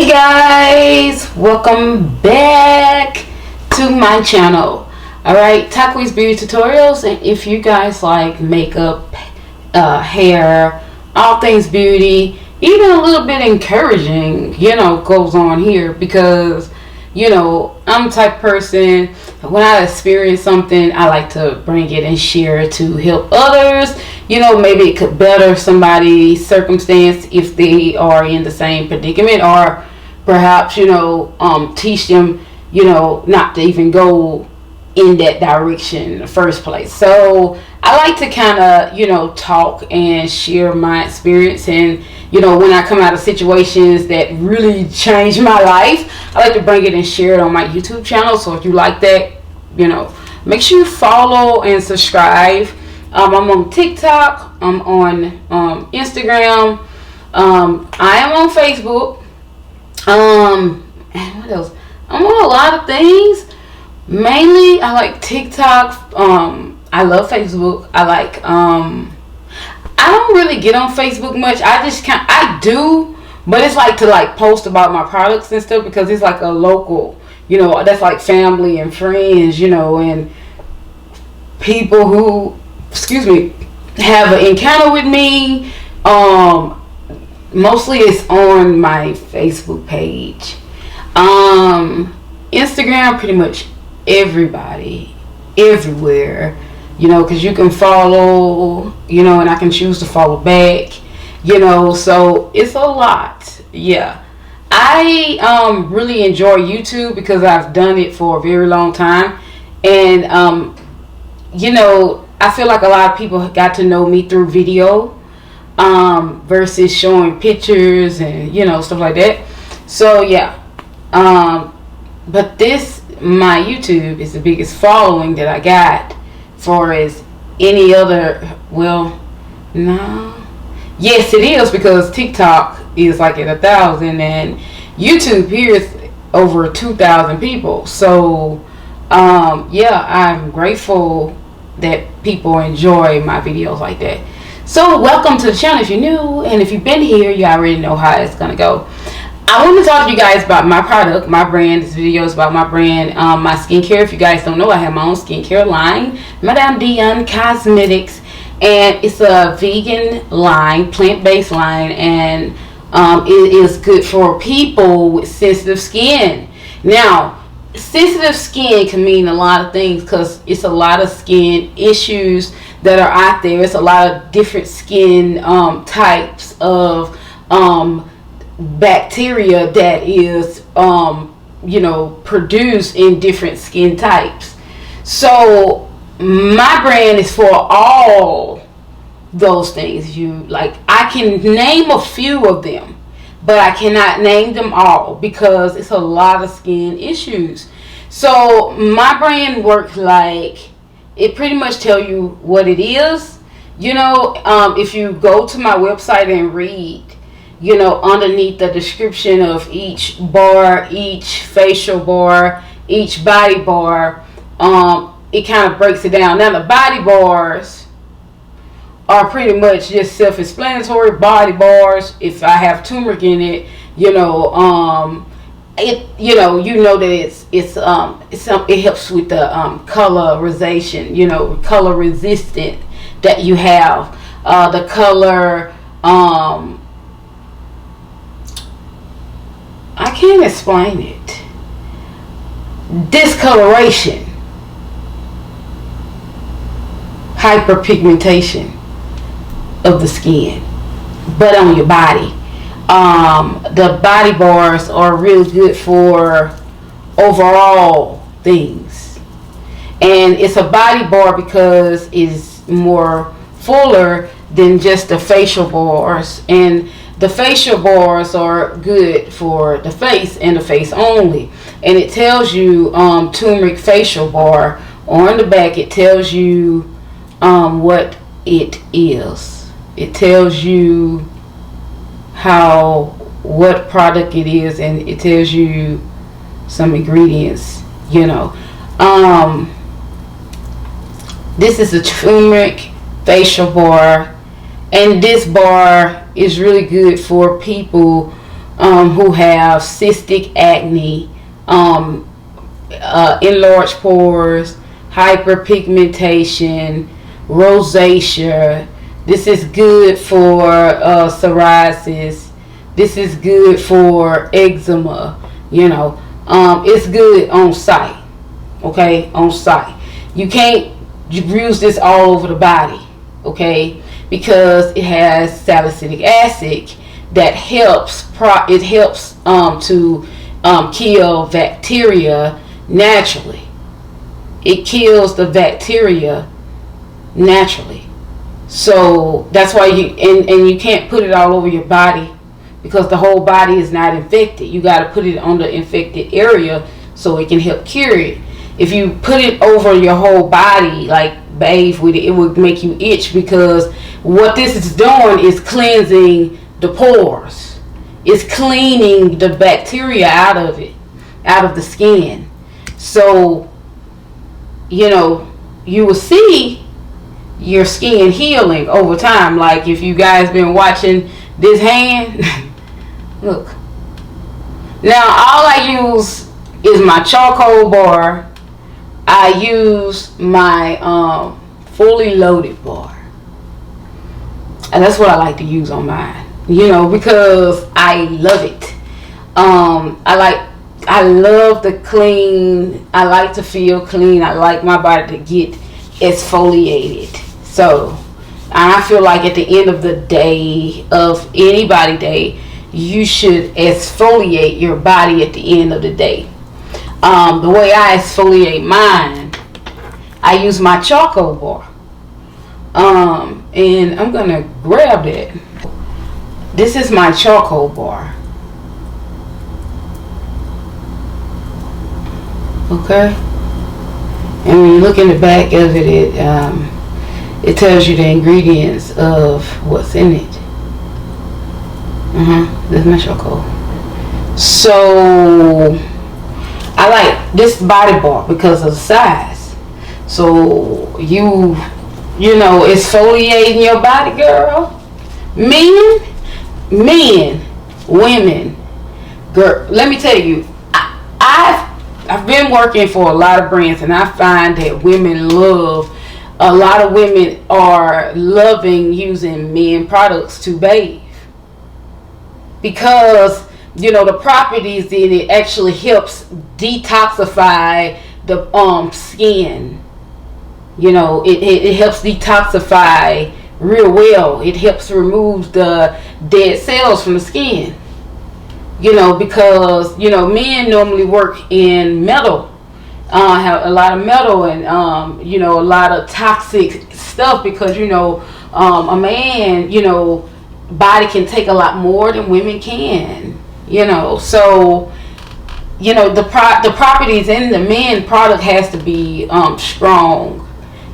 Hey guys, welcome back to my channel. Alright, Takoi's Beauty Tutorials, and if you guys like makeup, hair, all things beauty, even a little bit encouraging, goes on here, because I'm the type of person, when I experience something, I like to bring it and share it to help others. Maybe it could better somebody's circumstance if they are in the same predicament, or perhaps, teach them, not to even go in that direction in the first place. So I like to kind of, talk and share my experience. And, when I come out of situations that really change my life, I like to bring it and share it on my YouTube channel. So if you like that, make sure you follow and subscribe. I'm on TikTok. I'm on Instagram. I am on Facebook. And what else? I'm on a lot of things. Mainly, I like TikTok. I love Facebook. I don't really get on Facebook much. I do, but it's like to post about my products and stuff, because it's like a local, that's like family and friends, and people who, have an encounter with me. Mostly it's on my Facebook page. Instagram, pretty much everybody, everywhere, because you can follow, and I can choose to follow back, so it's a lot. Yeah, I really enjoy YouTube because I've done it for a very long time, and I feel like a lot of people got to know me through video, versus showing pictures and stuff like that. So yeah, but my YouTube is the biggest following that I got, for as any other. Well, no, yes it is, because TikTok is like at 1,000 and YouTube here is over 2,000 people. So yeah, I'm grateful that people enjoy my videos like that. So welcome to the channel if you're new, and if you've been here, you already know how it's gonna go. I want to talk to you guys about my product, my brand. This video is about my brand, my skincare. If you guys don't know, I have my own skincare line, Madame Dion Cosmetics, and it's a vegan line, plant-based line, and it is good for people with sensitive skin. Now, sensitive skin can mean a lot of things, because it's a lot of skin issues that are out there. It's a lot of different skin types of bacteria that is produced in different skin types. So my brand is for all those things. I can name a few of them, but I cannot name them all, because it's a lot of skin issues. So my brand works like, it pretty much tell you what it is. If you go to my website and read, underneath the description of each bar, each facial bar, each body bar, it kind of breaks it down. Now the body bars are pretty much just self-explanatory. Body bars, if I have turmeric in it, it that it helps with the colorization, color resistant that you have, the color, I can't explain it, discoloration, hyperpigmentation of the skin, but on your body. The body bars are really good for overall things, and it's a body bar because it's more fuller than just the facial bars, and the facial bars are good for the face and the face only. And it tells you turmeric facial bar on the back. It tells you what it is. It tells you what product it is, and it tells you some ingredients. This is a turmeric facial bar, and this bar is really good for people who have cystic acne, enlarged pores, hyperpigmentation, rosacea. This is good for psoriasis. This is good for eczema. You know, it's good on site. Okay, on site. You can't use this all over the body. Okay, because it has salicylic acid that helps. It helps to kill bacteria naturally. It kills the bacteria naturally. So that's why and you can't put it all over your body, because the whole body is not infected. You got to put it on the infected area so it can help cure it. If you put it over your whole body, like bathe with it, it would make you itch, because what this is doing is cleansing the pores. It's cleaning the bacteria out of it, out of the skin. So, you know, you will see your skin healing over time. Like if you guys been watching this hand, look. Now all I use is my charcoal bar. I use my fully loaded bar, and that's what I like to use on mine. You know, because I love it. I love the clean. I like to feel clean. I like my body to get exfoliated. So I feel like at the end of the day, of anybody's day, you should exfoliate your body at the end of the day. The way I exfoliate mine, I use my charcoal bar. And I'm gonna grab it. This is my charcoal bar. Okay. And when you look in the back of it, it tells you the ingredients of what's in it. This is my charcoal. So I like this body bar because of the size. So you know, exfoliating your body, girl. Men, women, girl. Let me tell you, I've been working for a lot of brands, and I find that a lot of women are loving using men products to bathe, because you know the properties in it actually helps detoxify the skin. You know, it helps detoxify real well. It helps remove the dead cells from the skin. You know, because you know men normally work in metal, have a lot of metal, and you know, a lot of toxic stuff, because you know a man, you know, body can take a lot more than women can. You know, so you know the properties in the men product has to be strong.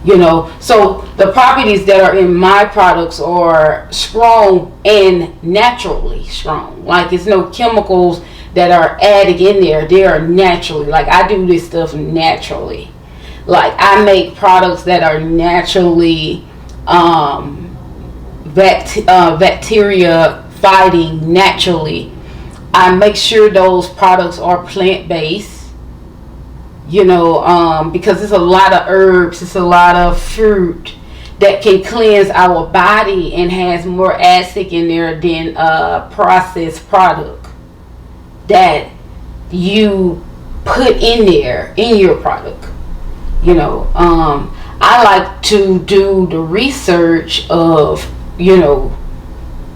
You know, so the properties that are in my products are strong and naturally strong. Like it's no chemicals that are added in there. They are naturally, like I do this stuff naturally. Like I make products that are naturally bacteria fighting naturally. I make sure those products are plant-based. You know, because it's a lot of herbs, it's a lot of fruit that can cleanse our body and has more acid in there than a processed product that you put in there in your product. You know, I like to do the research of, you know,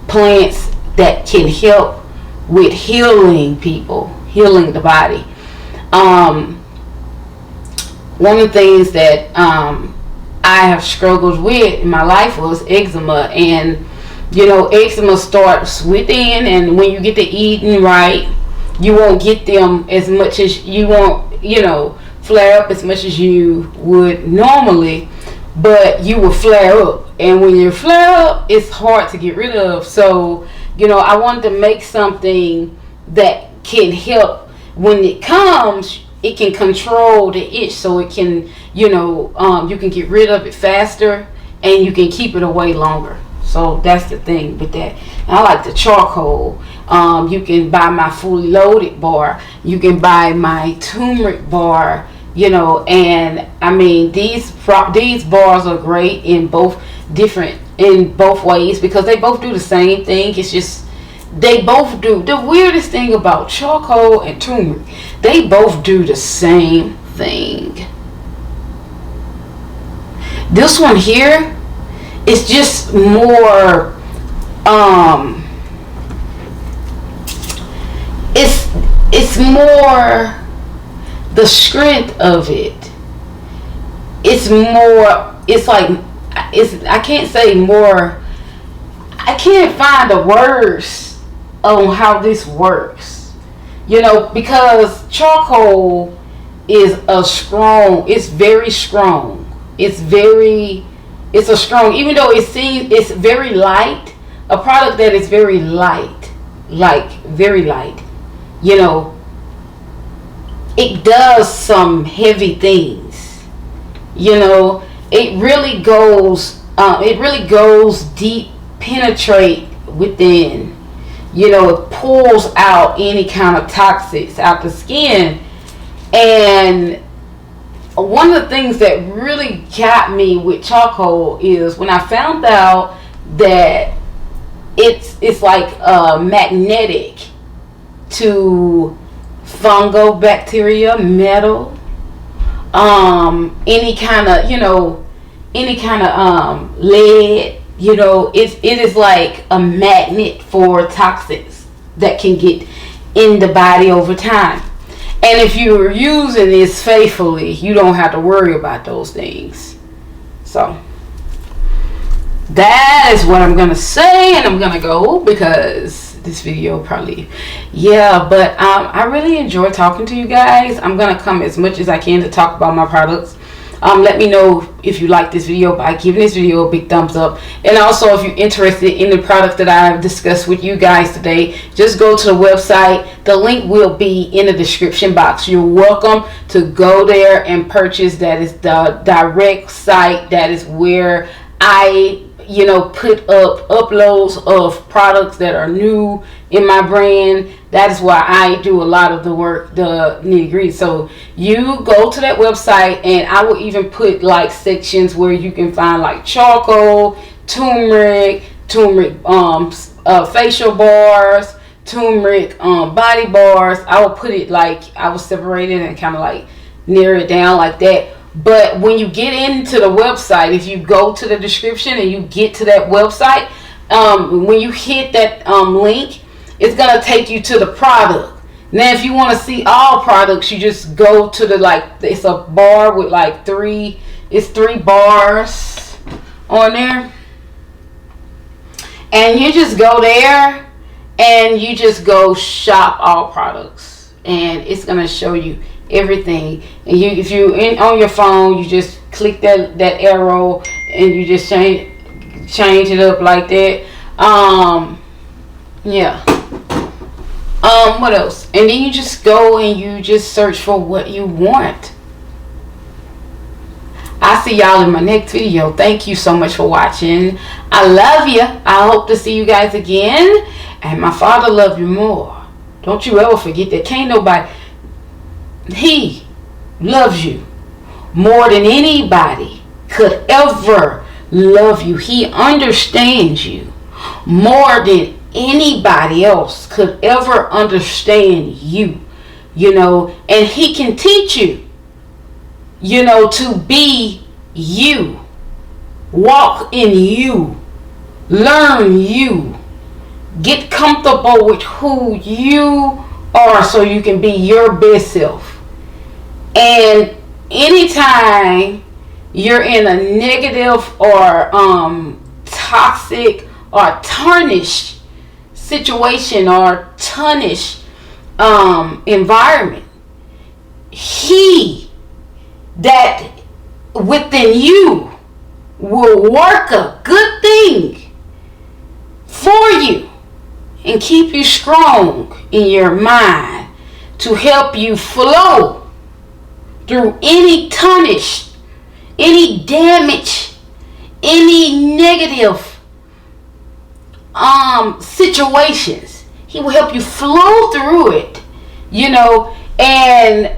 plants that can help with healing people, healing the body. One of the things that I have struggled with in my life was eczema, and you know, eczema starts within, and when you get to eating right, you won't get them as much as you won't, you know, flare up as much as you would normally, but you will flare up, and when you flare up, it's hard to get rid of. So you know, I wanted to make something that can help when it comes. It can control the itch, so it can, you know, you can get rid of it faster, and you can keep it away longer. So that's the thing with that. And I like the charcoal. You can buy my Fully Loaded bar. You can buy my turmeric bar. You know, and I mean, these bars are great in both ways, because they both do the same thing. It's just they both do the weirdest thing about charcoal and turmeric. They both do the same thing. This one here is just more it's more the strength of it. It's more, it's like, I can't say more, I can't find the words on how this works, you know, because charcoal is very strong. It's a strong, even though it's very light, a product that is very light, like very light, you know, it does some heavy things, you know. It really goes deep, penetrate within, you know. It pulls out any kind of toxics out the skin. And one of the things that really got me with charcoal is when I found out that it's like magnetic to fungal bacteria, metal, any kind of, you know, lead, you know. It is like a magnet for toxins that can get in the body over time. And if you're using this faithfully, you don't have to worry about those things. So that is what I'm gonna say, and I'm gonna go because this video probably, yeah, but I really enjoy talking to you guys. I'm gonna come as much as I can to talk about my products. Let me know if you like this video by giving this video a big thumbs up, and also if you're interested in the product that I've discussed with you guys today, just go to the website. The link will be in the description box. You're welcome to go there and purchase. That is the direct site. That is where I, you know, put up uploads of products that are new in my brand. That is why I do a lot of the work, the nitty-gritty. So you go to that website, and I will even put like sections where you can find like charcoal, turmeric, facial bars, turmeric body bars. I will put it like, I will separate it and kind of like narrow it down like that. But when you get into the website, if you go to the description and you get to that website, when you hit that link, it's going to take you to the product. Now, if you want to see all products, you just go to the, like, it's a bar with like three bars on there. And you just go there and you just go shop all products. And it's going to show you everything. And if you on your phone, you just click that arrow and you just change it up like that. Yeah. What else? And then you just go and you just search for what you want. I'll see y'all in my next video. Thank you so much for watching. I love you. I hope to see you guys again. And my Father loves you more. Don't you ever forget that. Can't nobody. He loves you more than anybody could ever love you. He understands you more than anybody else could ever understand you, you know. And he can teach you, you know, to be you, walk in you, learn you, get comfortable with who you are so you can be your best self. And anytime you're in a negative or toxic or tarnished situation or tarnished environment, he that within you will work a good thing for you and keep you strong in your mind to help you flow through any tarnish, any damage, any negative situations. He will help you flow through it, you know. And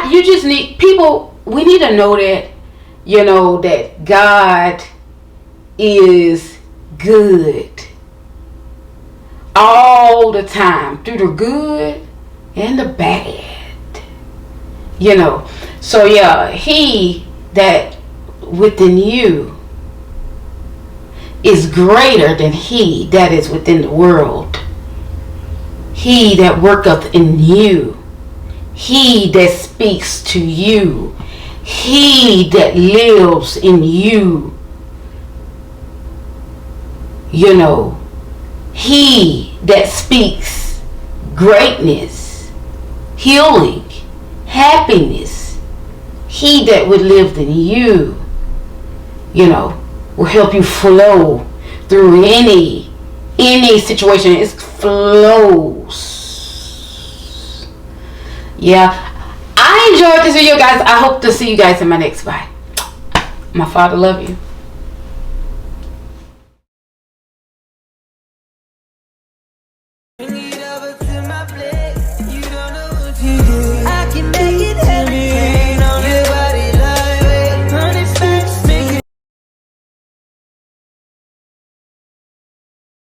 you just need people. We need to know that, you know, that God is good all the time, through the good and the bad, you know. So yeah, he that within you is greater than he that is within the world. He that worketh in you, he that speaks to you, he that lives in you, you know, he that speaks greatness, healing, happiness, he that would live in you, you know, will help you flow through any situation. It flows. Yeah, I enjoyed this video, guys. I hope to see you guys in my next bye. My Father love you.